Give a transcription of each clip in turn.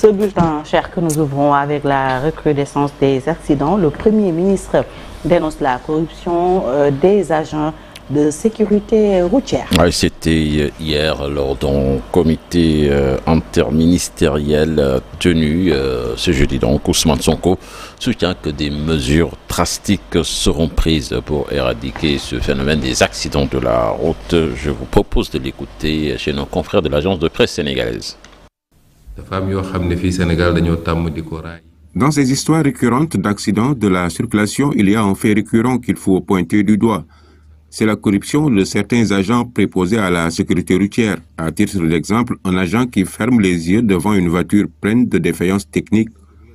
Ce bulletin, cher, que nous ouvrons avec la recrudescence des accidents, le Premier ministre dénonce la corruption des agents de sécurité routière. Ouais, c'était hier lors d'un comité interministériel tenu ce jeudi. Donc, Ousmane Sonko soutient que des mesures drastiques seront prises pour éradiquer ce phénomène des accidents de la route. Je vous propose de l'écouter chez nos confrères de l'agence de presse sénégalaise. Dans ces histoires récurrentes d'accidents de la circulation, il y a un fait récurrent qu'il faut pointer du doigt. C'est la corruption de certains agents préposés à la sécurité routière. À titre d'exemple, un agent qui ferme les yeux devant une voiture pleine de défaillances techniques,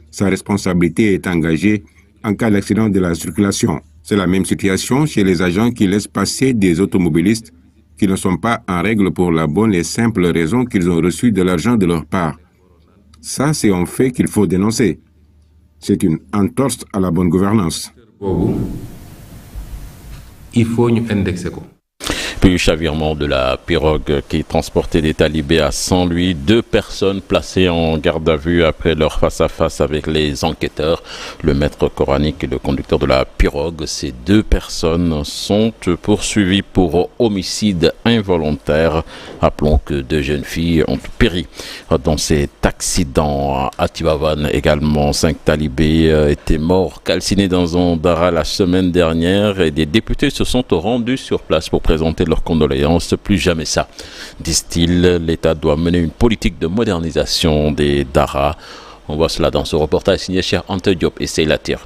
sa responsabilité est engagée en cas d'accident de la circulation. C'est la même situation chez les agents qui laissent passer des automobilistes qui ne sont pas en règle pour la bonne et simple raison qu'ils ont reçu de l'argent de leur part. Ça, c'est un fait qu'il faut dénoncer. C'est une entorse à la bonne gouvernance. Il faut nous indexer. Puis chavirement de la pirogue qui transportait des talibés à Saint-Louis. 2 personnes placées en garde à vue après leur face-à-face avec les enquêteurs. Le maître coranique et le conducteur de la pirogue. Ces 2 personnes sont poursuivies pour homicide involontaire. Rappelons que 2 jeunes filles ont péri dans cet accident. À Tivaouane également, 5 talibés étaient morts calcinés dans un dara la semaine dernière et des députés se sont rendus sur place pour présenter leurs condoléances. Plus jamais ça, disent-ils. L'État doit mener une politique de modernisation des daras. On voit cela dans ce reportage signé cher Ante Diop et Seyla Tir.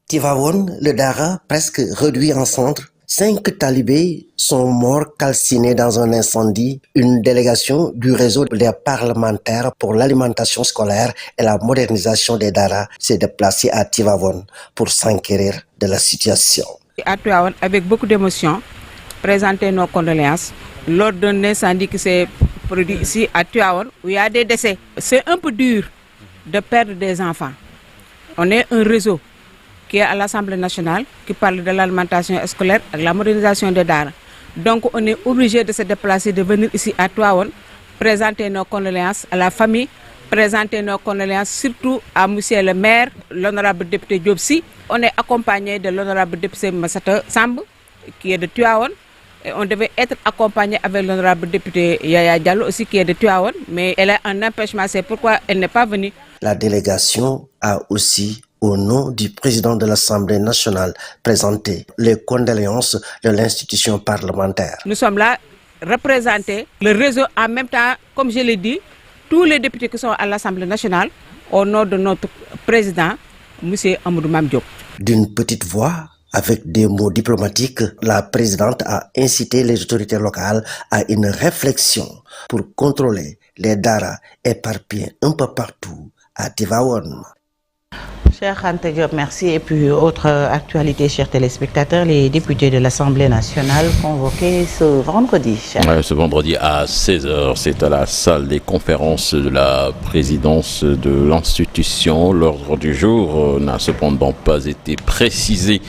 Tivaouane, le dara presque réduit en cendres. 5 talibés sont morts calcinés dans un incendie. Une délégation du réseau des parlementaires pour l'alimentation scolaire et la modernisation des daras s'est déplacée à Tivaouane pour s'enquérir de la situation. À Tivaouane, avec beaucoup d'émotion, présenter nos condoléances lors d'un incendie qui s'est produit ici à Tivaouane où il y a des décès. C'est un peu dur de perdre des enfants. On est un réseau qui est à l'Assemblée nationale qui parle de l'alimentation scolaire et de la modernisation des daras. Donc on est obligé de se déplacer, de venir ici à Tivaouane, présenter nos condoléances à la famille, présenter nos condoléances surtout à monsieur le maire, l'honorable député Diop Sy. On est accompagné de l'honorable député Massata Samb qui est de Tivaouane. Et on devait être accompagné avec l'honorable député Yaya Diallo aussi qui est de Tivaouane, mais elle a un empêchement, c'est pourquoi elle n'est pas venue. La délégation a aussi, au nom du président de l'Assemblée nationale, présenté les condoléances de l'institution parlementaire. Nous sommes là, représenter le réseau en même temps, comme je l'ai dit, tous les députés qui sont à l'Assemblée nationale, au nom de notre président, M. Amadou Mame Diop. D'une petite voix, avec des mots diplomatiques, la présidente a incité les autorités locales à une réflexion pour contrôler les daras éparpillés un peu partout à Tivaouane. Cher Ante Diop, merci. Et puis, autre actualité, chers téléspectateurs, les députés de l'Assemblée nationale convoqués ce vendredi. Ouais, ce vendredi à 16h, c'est à la salle des conférences de la présidence de l'institution. L'ordre du jour n'a cependant pas été précisé.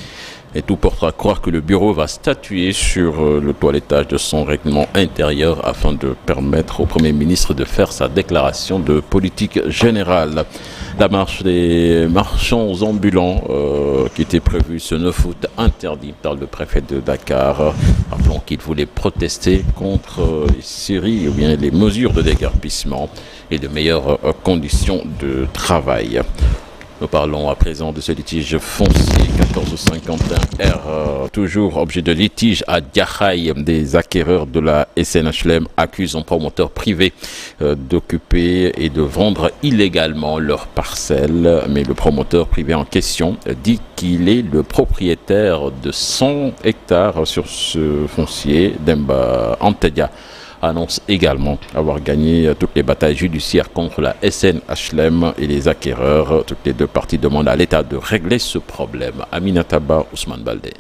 Et tout porte à croire que le bureau va statuer sur le toilettage de son règlement intérieur afin de permettre au Premier ministre de faire sa déclaration de politique générale. La marche des marchands ambulants qui était prévue ce 9 août, interdit par le préfet de Dakar. Rappelons qu'il voulait protester contre les séries ou bien les mesures de déguerpissement et de meilleures conditions de travail. Nous parlons à présent de ce litige foncier 1451R, toujours objet de litige à Diakhaï. Des acquéreurs de la SNHLM accusent un promoteur privé d'occuper et de vendre illégalement leurs parcelles. Mais le promoteur privé en question dit qu'il est le propriétaire de 100 hectares sur ce foncier. Demba Antedia annonce également avoir gagné toutes les batailles judiciaires contre la SNHLM et les acquéreurs. Toutes les 2 parties demandent à l'État de régler ce problème. Aminataba Ousmane Baldé.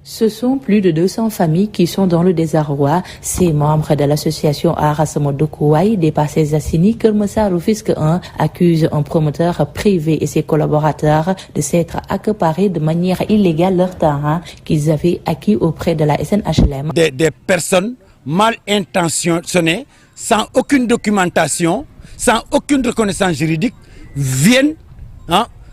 Ce sont plus de 200 familles qui sont dans le désarroi. Ces membres de l'association Arasamo de Kouaï, dépassés Zassini, Kermessa Rufisque 1, accusent un promoteur privé et ses collaborateurs de s'être accaparés de manière illégale leur terrain qu'ils avaient acquis auprès de la SNHLM. Des personnes mal intentionnées, sans aucune documentation, sans aucune reconnaissance juridique, viennent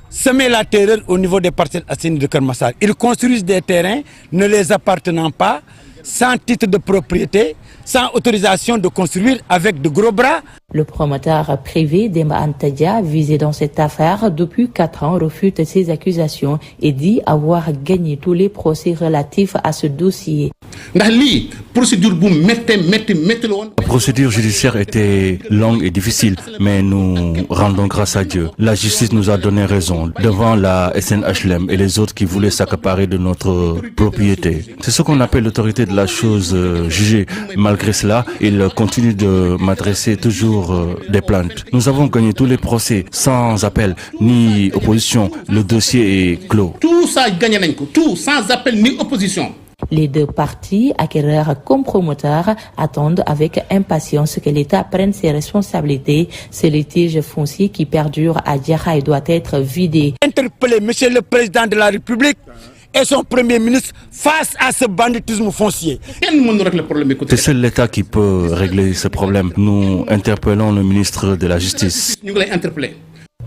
semer la terreur au niveau des Parcelles Assainies de Keur Massar. Ils construisent des terrains ne les appartenant pas, sans titre de propriété, sans autorisation de construire, avec de gros bras. Le promoteur privé Demba Anta Dia, visé dans cette affaire depuis 4 ans, refute ces accusations et dit avoir gagné tous les procès relatifs à ce dossier. La procédure judiciaire était longue et difficile, mais nous rendons grâce à Dieu. La justice nous a donné raison devant la SNHLM et les autres qui voulaient s'accaparer de notre propriété. C'est ce qu'on appelle l'autorité de la chose jugée. Malgré cela, il continue de m'adresser toujours des plaintes. Nous avons gagné tous les procès sans appel ni opposition. Le dossier est clos. Tout ça, gagné, tout sans appel ni opposition. Les deux parties, acquéreurs comme promoteurs, attendent avec impatience que l'État prenne ses responsabilités. Ce litige foncier qui perdure à Diakhaï doit être vidé. Interpeller Monsieur le Président de la République et son Premier ministre face à ce banditisme foncier. C'est seul l'État qui peut régler ce problème. Nous interpellons le ministre de la Justice.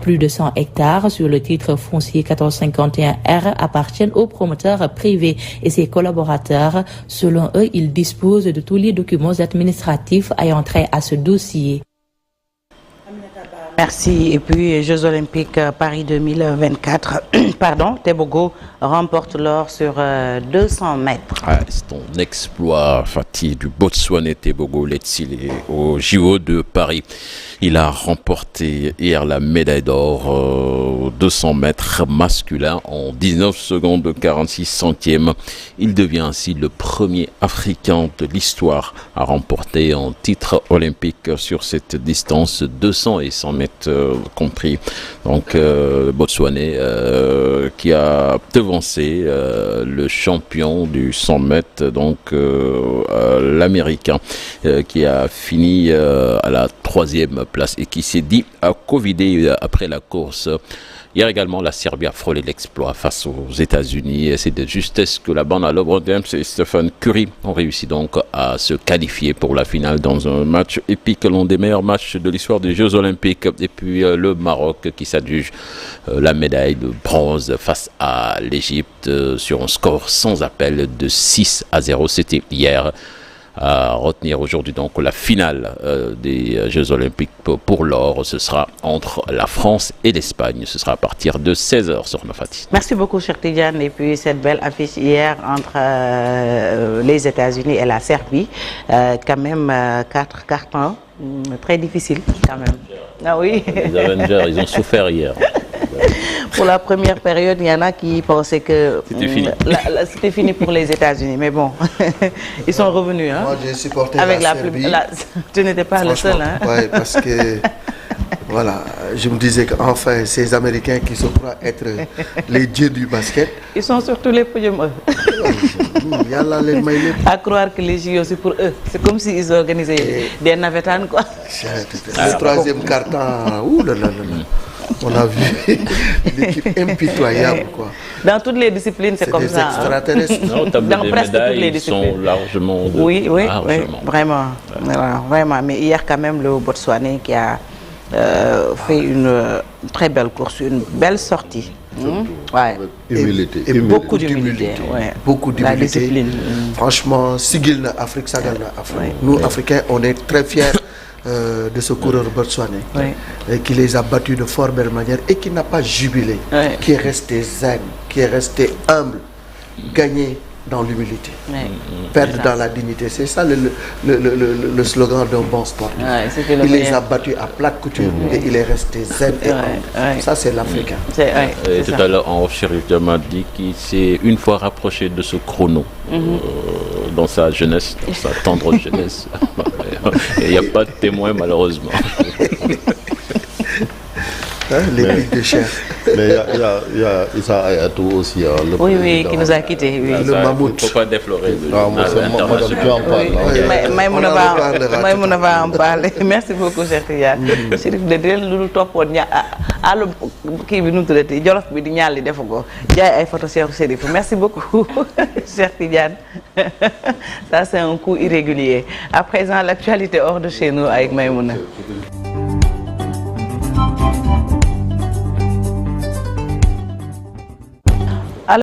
Plus de 100 hectares sur le titre foncier 1451R appartiennent aux promoteurs privés et ses collaborateurs. Selon eux, ils disposent de tous les documents administratifs ayant trait à ce dossier. Merci. Et puis, Jeux Olympiques Paris 2024, Tebogo remporte l'or sur 200 mètres. C'est un exploit, Fatih, du Botswana Tebogo Letsile au JO de Paris. Il a remporté hier la médaille d'or 200 mètres masculin en 19 secondes 46 centièmes. Il devient ainsi le premier Africain de l'histoire à remporter un titre olympique sur cette distance 200 et 100 mètres compris. Donc Botswanais qui a devancé le champion du 100 mètres, donc l'Américain qui a fini à la 3e place et qui s'est dit à covidé après la course. Hier également, la Serbie a frôlé l'exploit face aux États-Unis. Et c'est de justesse que la bande à LeBron James et Stephen Curry ont réussi donc à se qualifier pour la finale dans un match épique, l'un des meilleurs matchs de l'histoire des Jeux Olympiques. Et puis le Maroc qui s'adjuge la médaille de bronze face à l'Égypte sur un score sans appel de 6-0. C'était hier. À retenir aujourd'hui donc la finale des Jeux Olympiques pour l'or. Ce sera entre la France et l'Espagne. Ce sera à partir de 16h sur Nofati. Merci beaucoup, Cheikh Tidiane. Et puis cette belle affiche hier entre les États-Unis et la Serbie. Quand même 4 cartons. Très difficile quand même. Ah oui. Les Avengers, ils ont souffert hier. Pour la première période, il y en a qui pensaient que c'était fini pour les États-Unis. Mais bon, ils sont revenus. Hein, moi, j'ai supporté avec la Serbie. Tu n'étais pas le seul. Hein? Oui, parce que voilà, je me disais qu'enfin, ces Américains qui se croient être les dieux du basket. Ils sont sur tous les podiums. À croire que les JO, c'est pour eux. C'est comme s'ils organisaient des navettanes, quoi. Le troisième carton, ouh là là là. On a vu l'équipe impitoyable, quoi. Dans toutes les disciplines, c'est comme ça. Extraterrestres. Non, dans presque toutes les disciplines. Ils sont largement. Oui, vraiment, vraiment. Mais hier, quand même, le Botswanais qui a fait une très belle course, une belle sortie. Ouais. Humilité. Et beaucoup d'humilité. Ouais. Beaucoup d'humilité. La discipline. Franchement, Sigil na Afrique, Sagal na Afrique. Nous, Africains, on est très fiers de ce coureur botswanais qui les a battus de fort belle manière et qui n'a pas jubilé, qui est resté zen, qui est resté humble, gagné dans l'humilité, perdre dans la dignité. C'est ça le slogan d'un bon sportif. Il les a battus à plate couture et il est resté zen et humble. Ça, c'est l'Africain. Tout à l'heure, en Chérif m'a dit qu'il s'est une fois rapproché de ce chrono dans sa jeunesse, dans sa tendre jeunesse. Il n'y a pas de témoin, malheureusement. Les pics de chair. Mais il y a Issa Ayatou aussi. Oui, qui nous a quittés. Oui. Le mammouth. Il ne faut pas déflorer. Maïmouna va en parler. Merci beaucoup, Cheikh Tidiane. Chérif de Drel, nous topons kii bi nu mu tuddati Jolof bi di ñaal li defu ko jaay ay photo Cheikh Chérif. Merci beaucoup, Cheikh Tidiane. Ça, c'est un coup irrégulier. À présent, l'actualité hors de chez nous avec Maïmouna. Afrique.